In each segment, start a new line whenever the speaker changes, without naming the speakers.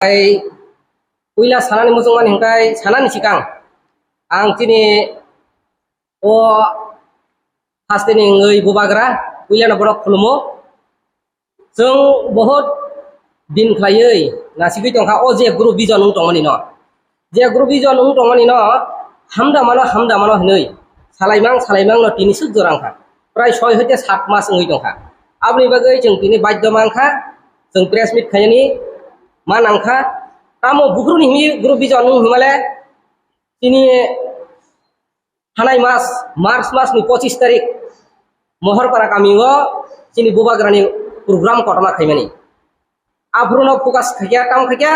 Uila sanani musuman hingkai sanani sikang ang tini o hastini ngai bubagra uila na borok khulumo jeng bahut din khlaioi nasigi tongkha o je group vision ung tongmani no je group vision ung tongmani no hamda mano hinoi salaimang no tini suk jorangkha prai 6 hoite 7 mas ngai tongkha abni bagai jeng tini badya mangkha jeng press meet khayani manangkha tamo bukruni himi group vision ung himale tini hanai mas March mas ni 25 tarik mohor para kamingo tini bubagrani program kotoma khaimani afruno fokus khakia tam khakia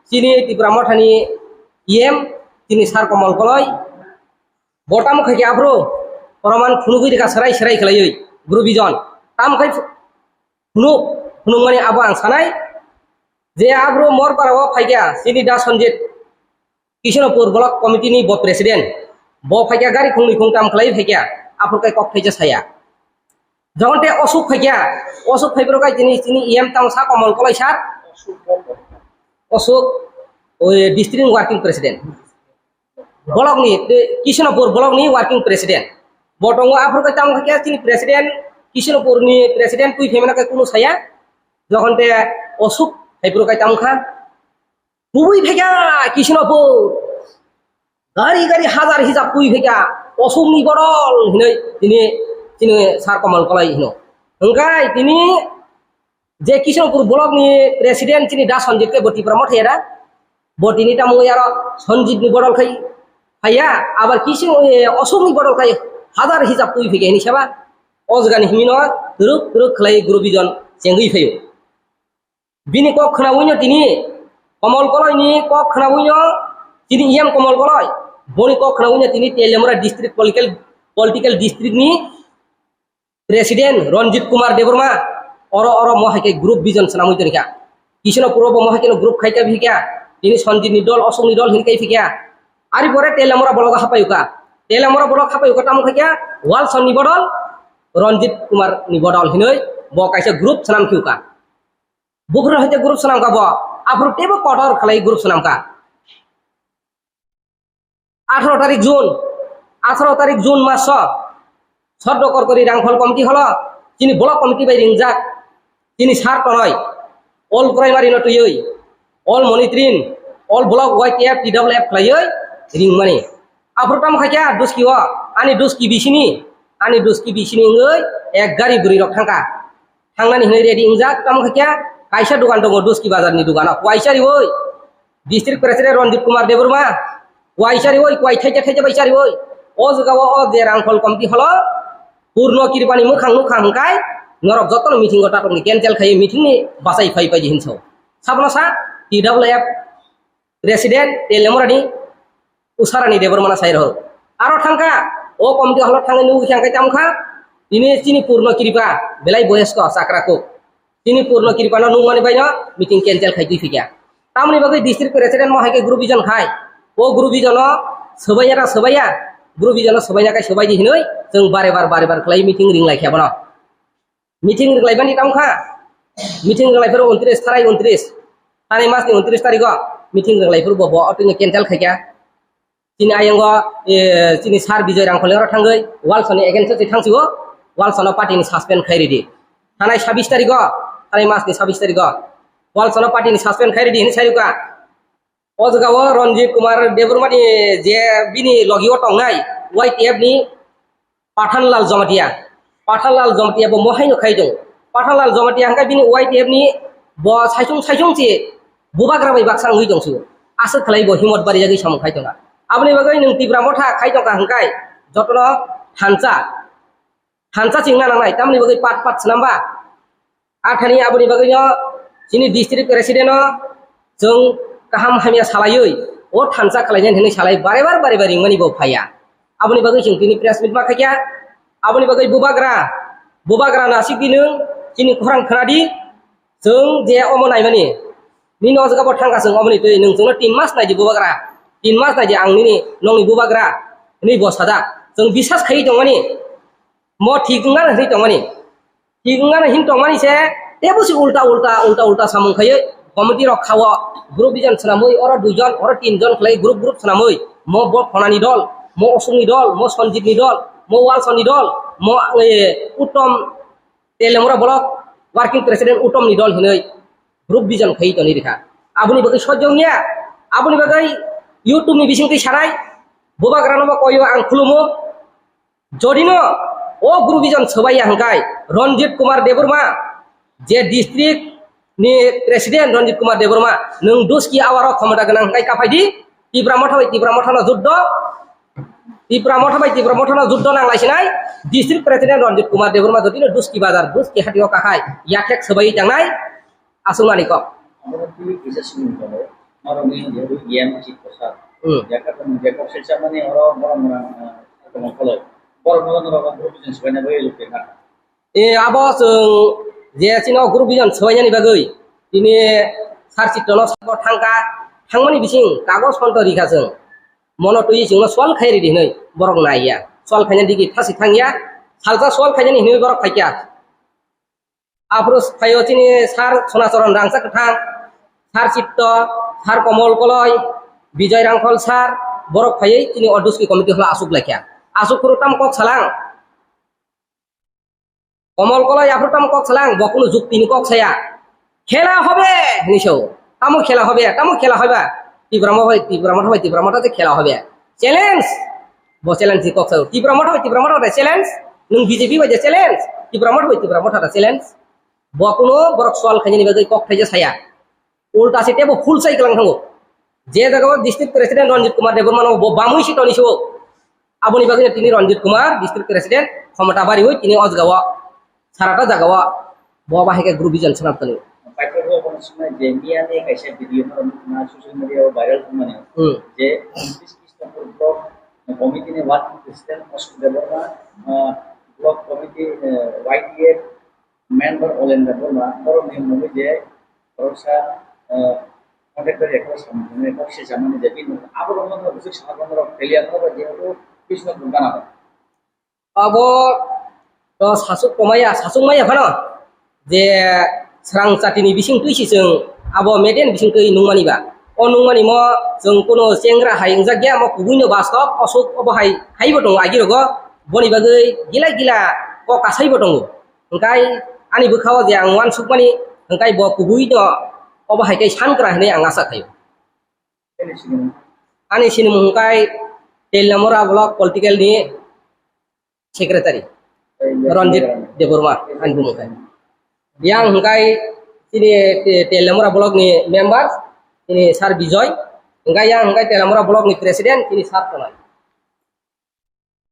tini tibramothani tini sar komol koloi botam khakia afro poroman phunugui deka serai khlaioi group vision tam khai phunung mani abo ang sanai je abro mor parawo phaikia sini da Sanjit Kishnopur block committee ni bo president bo phaikia gari khungni khungtam khlai phaikia apur kai kok phaija saya jonte osuk phaibro kai tini tam sa komol kolai sar osuk oi district working president block ni Kishnopur block ni working president botongo apur kai tam phaikia tini president Kishnopur ni president pui femena kai kunu saya jonte osuk Haibro kai tamkha pui phega Kishnopur gari hazar hijab pui phega osumni bodol hinai tini sar komal kolai hino engkai tini je Kishnopur block ni president tini da Sanjit ke boti promote era boti ni tamu yaro Sanjit ni bodol khai phaya abar osumni bodol khai hazar hijab pui phega ni saba ozgani himino turuk khlai group vision chengui phayo bini kok khnawuino tini komol koloi ni kok khnawuino tini komol koloi boni kok khnawuino tini Telemura district political district ni president Ranjit Kumar Deborma oro mohake group vision sanamui tonika Kishnopur bo mohake group khaika bhika tini Sanjit ni dol osung ni dol hinkai phika ari pore Telemura block hapayuka tam khaika wal son ni bodol Ranjit Kumar ni bodol hinoi bo kaisa group sanam khiuka Bukra hite group sanam ka bo afro tebo kotor khalai group sanam ka 18 tarik June mas sodokor kori rangfol committee holo tini block committee bai ringjak tini sar tonoi all primary no tuyoi all monitoring all block YTF TWF khlaioi ringmani afro tam khakia duskiwa ani duski bisini ngai ek gari buri rok thangka thangnani hinai ready ingjak tam khakia kaisa dukan dong duski bazar ni dukan waisari woi district president Ranjit Kumar Deborma waisari woi thaija waisari woi o jagawo o je rangfol committee holo purno kirpani mukhang kai norok jotono meeting gota tongni cancel khai meeting ni basai phai hinso sabna sa TWF president Telemura ni usarani Deborma na sairo aro thangka o committee holo thangni nu khangkai tamkha ini purno kirpa belai boyesko sakrako tini purno kirpano nungmani baino meeting cancel khai tui phika tamni bagai district president mohake group vision khai o group vision sobaya group vision sobaya kai sobai hinoi jeng bare bar khlai meeting ring lai khabano meeting ring lai bani tamkha meeting ring lai fer 29 tani mas ni 29 tarikho meeting ring lai fer bo otini cancel khaika tini ayango tini sar bijoy rangkhole ro thangai walsoni against thangsigo walsono party ni suspend khai redi tanai 26 tarikho tani mas ni 26 tarikho walsono party ni suspend khai redi ni saruka ojgawo Ranjit Kumar Deborma ni je bini logio tongnai YTF ni Pathanlal Jomatia bo mohaino khaidong Pathanlal Jomatia hangka bini YTF ni bo saisung che bubagra bai baksang hui dongsu asal khlai bo himot bari jagi sam khaidonga abni bagai nung tibra motha khaidongka hangkai jotono hansa chingna nangnai tamni bagai pat snamba athani abni bagai no sini district president jeng kaham hamia salaioi o thansa khlainyan hinai salai bare bar ringmani bo phaya abni bagai jeng tini press meet ma khakia abni bagai bubagra nasik dinung sini khorang khnadi jeng je omo naimani nino jaga bo thangka jeng omni tui nung jengno 3 mas naji bubagra 3 mas naji ang nongni bubagra ni bo sada jeng bisas khai dongmani mo thigungana hin tongmani se tebusi ulta samung khaye committee রক্ষাও group বিজন সানামই ওরা দুইজন ওরা তিনজন খেলাই group সানামই মো ব ফনানি দল মো অসুমনি দল মো সঞ্জিতনি দল মো ওয়ালসনি দল মো উত্তম তেলেমরা ব্লক ওয়ার্কিং প্রেসিডেন্ট উত্তমনি দল হিनै গ্রুপ বিজন খাই তনি রেখা আবুনি বাকি সজ্জনিয়া আবুনি বাকি ইউটিউবনি বিসিংতি সারাই boba granoba koyo ang khulumo jodino o guru bijon sobaya hangkai Ronjit Kumar Deburma je district ni presiden Ronjit Kumar Deburma nung duski awaro khomata ganang hangkai kapaidi tibra motha no juddo juddo nang laisinai district presiden Ronjit Kumar Deburma jodino duski bazar duski hatio kakai yakhek sobai jangnai asungani ko
আমরা কি বিশেষ করে মারনি যেহেতু জ্ঞান চিকিৎসা jaga selesa mani orang orang kalau orang guru bijan sebanyak boleh lupa kan?
Abo je cino guru bijan sebanyak ni bagai ini sarci tono sabo tangmani bising kagos konto dikaseng mono tuyi sing soal khairi di nei borok naya soal khanya digi thasi thangya salsa soal khanya ni nei borok khaikya aprus khayo cini sar sonasoron rangsa kethang sar cipto sar komol koloi Bijay Rangkol Sar borok phayai tini orduski komiti hla asuk lakya asuk purutam kok salang কমল Kalai আফরুতাম cock সালাং বকুনো যুক্তি নি cock ছায়া খেলা হবে নিশো তামো খেলা হবে তীব্রমঠ খেলা হবে challenge ব চ্যালেঞ্জ কক সাউ তীব্রমঠ চ্যালেঞ্জ নং বিজেপি বাজে চ্যালেঞ্জ তীব্রমঠ চ্যালেঞ্জ বকুনো বরক সল খাইনি বাগৈ কক থাইজে ছায়া উল্টা সিটে ব ফুল সাইকেল থাঙ্গো যে জায়গা district president Ranjit Kumar Debbarma বামুই seat নিছো আবনি বাগৈ তিনি রঞ্জিত কুমার ডিস্ট্রিক্ট প্রেসিডেন্ট ক্ষমতা বাড়ি হই তিনি অজগাওয়া সারাটা জায়গাওয়া বাবা হেকে গ্রুপ বিজন সনাতনি
পাইকারও কোন সময় যে মিয়ানে কাইসা ভিডিও না সোশ্যাল মিডিয়া ভাইরাল মানে যে 29 খ্রিস্টাব্দ ব্লক কমিটি নে working president Ashok Debbarma block committee YTA member ওলেন দেববর্মা বড় নিয়ম হবে যে ভরসা কন্ট্রাক্টর একটা সামনে একটা সে জামানে যে বিন আবার অন্য কিছু সাধারণ ফেলিয়ার হবে যেহেতু কৃষ্ণ গানা হয়
আবো তো সাসুক কমায়া সাসুক মায়া ফানো যে serang catini bising tuisi seng abo meden bising tui nungmani ba o nungmani mo seng kono sengra haing jagya mo kubuino bastop osuk obo hai botong agi rogo boni bagai gila ko kasai botong engkai ani bukhawa je ang wan sukmani engkai bo kubuino obo hai kai sankra hene ang asa khayo ani sini mungkai telamora block political ni secretary Ronjit Deburma anbu mungkai yang hengkai ini Telamora Blok ni members ini Sar Bijoy hengkai yang hengkai Telamora Blok ni presiden ini Sar Tonai